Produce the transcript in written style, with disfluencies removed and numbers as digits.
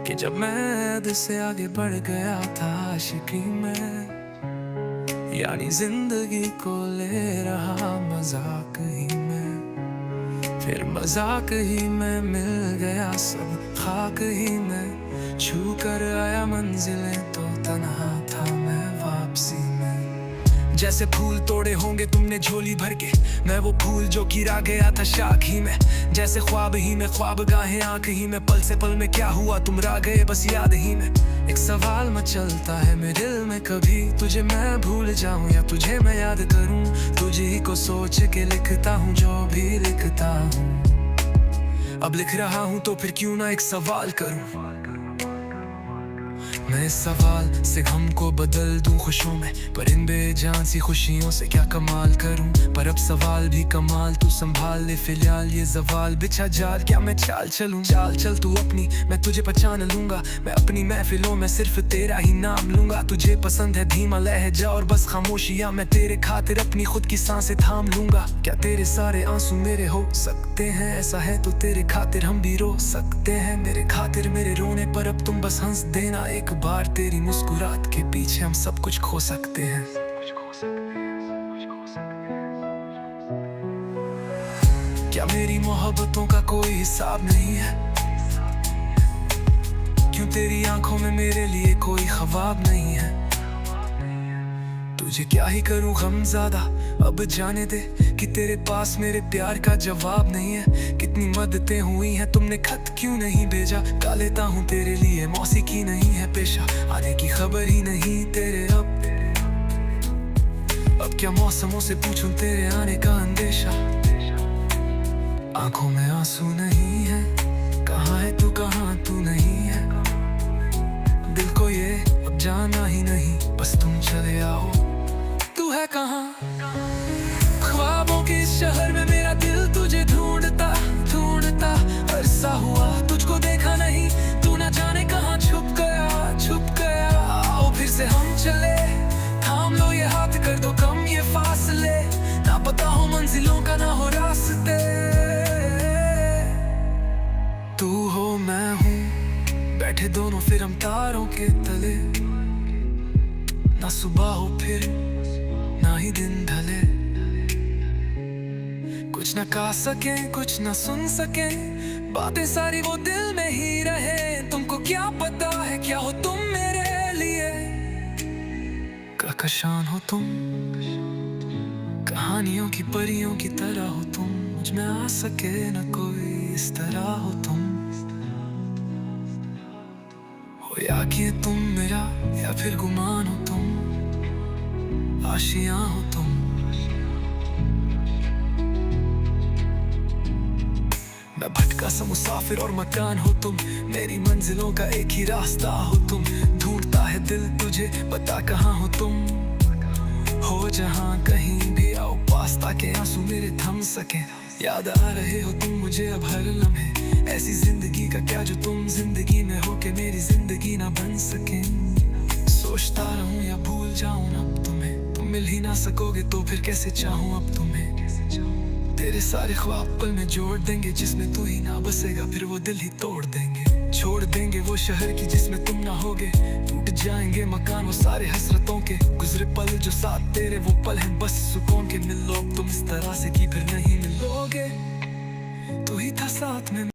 कि जब मैं हद से आगे बढ़ गया था आशिकी में, यानी जिंदगी को ले रहा मजाक ही में। फिर मजाक ही में मिल गया सब खाक ही में, छू कर आया मंजिलें तो तन्हा था मैं वापसी में। जैसे फूल तोड़े होंगे तुमने झोली भर के, मैं वो फूल जो गिरा गया था शाख ही में। जैसे ख्वाब ही में ख्वाब गाहें आंख ही में, पल से पल में क्या हुआ तुम रह गए बस याद ही में। एक सवाल मचलता है मेरे दिल में, कभी तुझे मैं भूल जाऊं या तुझे मैं याद करूं। तुझे ही को सोच के लिखता हूं जो भी लिखता हूं। अब लिख रहा हूं तो फिर क्यों ना एक सवाल करूं। मैं इस सवाल से गम को बदल दूं खुशियों में, पर इन बेजान सी खुशियों से क्या कमाल करूं। पर अब सवाल भी कमाल तू संभाल ले फिलहाल ये जवाल बिछा जाल। क्या मैं चाल चलूं, चाल चल तू अपनी, मैं तुझे पहचान लूंगा। मैं अपनी महफिलों में सिर्फ तेरा ही नाम लूंगा। तुझे पसंद है धीमा लहजा और बस खामोशियां, मैं तेरे खातिर अपनी खुद की सांसें थाम लूंगा। क्या तेरे सारे आंसू मेरे हो सकते हैं, ऐसा है तो तेरे खातिर हम भी रो सकते हैं। मेरे खातिर मेरे रोने पर अब तुम बस हंस देना एक बार, तेरी मुस्कुराहट के पीछे हम सब कुछ खो सकते हैं। क्या मेरी मोहब्बतों का कोई हिसाब नहीं है, क्यों तेरी आंखों में मेरे लिए कोई ख्वाब नहीं है। तुझे क्या ही करूं गम ज्यादा, अब जाने दे कि तेरे पास मेरे प्यार का जवाब नहीं है। कितनी मददें हुई हैं तुमने खत क्यों नहीं भेजा, गा लेता हूँ तेरे लिए मौसीकी नहीं है पेशा। आने की खबर ही नहीं तेरे अब क्या मौसमों से पूछूं तेरे आने का अंदेशा। आंखों में आंसू नहीं है, कहाँ है तू कहाँ तू नहीं है। दिल को ये अब जाना ही नहीं, बस तुम चले आओ तू है कहाँ। ख्वाबों के इस शहर में मेरा दिल तुझे ढूंढता ढूंढता अरसा हुआ, तुझको देखा नहीं तू ना जाने कहाँ छुप गया छुप गया। आओ फिर से हम चले, थाम लो ये हाथ कर दो कम ये फासले, ना पता हो मंजिलों का ना हो रास्ते। तू हो मैं हूँ बैठे दोनों फिर हम तारों के तले, ना सुबह हो फिर ना ही दिन ढले। कुछ ना कह सके कुछ ना सुन सके, बातें सारी वो दिल में ही रहे। तुमको क्या पता है क्या हो तुम मेरे लिए, कहकशान हो तुम, कहानियों की परियों की तरह हो तुम। मुझ में आ सके न कोई इस तरह हो तुम, हो या कि तुम मेरा या फिर गुमान हो तुम, आशियां हो तुम। मैं भटका सा मुसाफिर और मकान हो तुम, मेरी मंजिलों का एक ही रास्ता हो तुम। ढूंढता है दिल तुझे बता कहाँ हो तुम, हो जहाँ कहीं भी आओ पास ताकि आंसू मेरे थम सके। याद आ रहे हो तुम मुझे अब हर लम्हे, ऐसी जिंदगी का क्या जो तुम जिंदगी में हो के मेरी जिंदगी ना बन सके। सोचता रहूं या भूल जाऊं अब तुम्हें, तुम मिल ही ना सकोगे तो फिर कैसे चाहूं अब तुम्हें। तेरे सारे ख्वाब पल में जोड़ देंगे, जिसमें तू ही ना बसेगा फिर वो दिल ही तोड़ देंगे। छोड़ देंगे वो शहर की जिसमें तुम ना होगे, टूट जाएंगे मकान वो सारे हसरतों के। गुजरे पल जो साथ तेरे वो पल हैं बस सुकून के। मिलो तुम इस तरह से कि फिर नहीं मिलोगे, तू ही था साथ में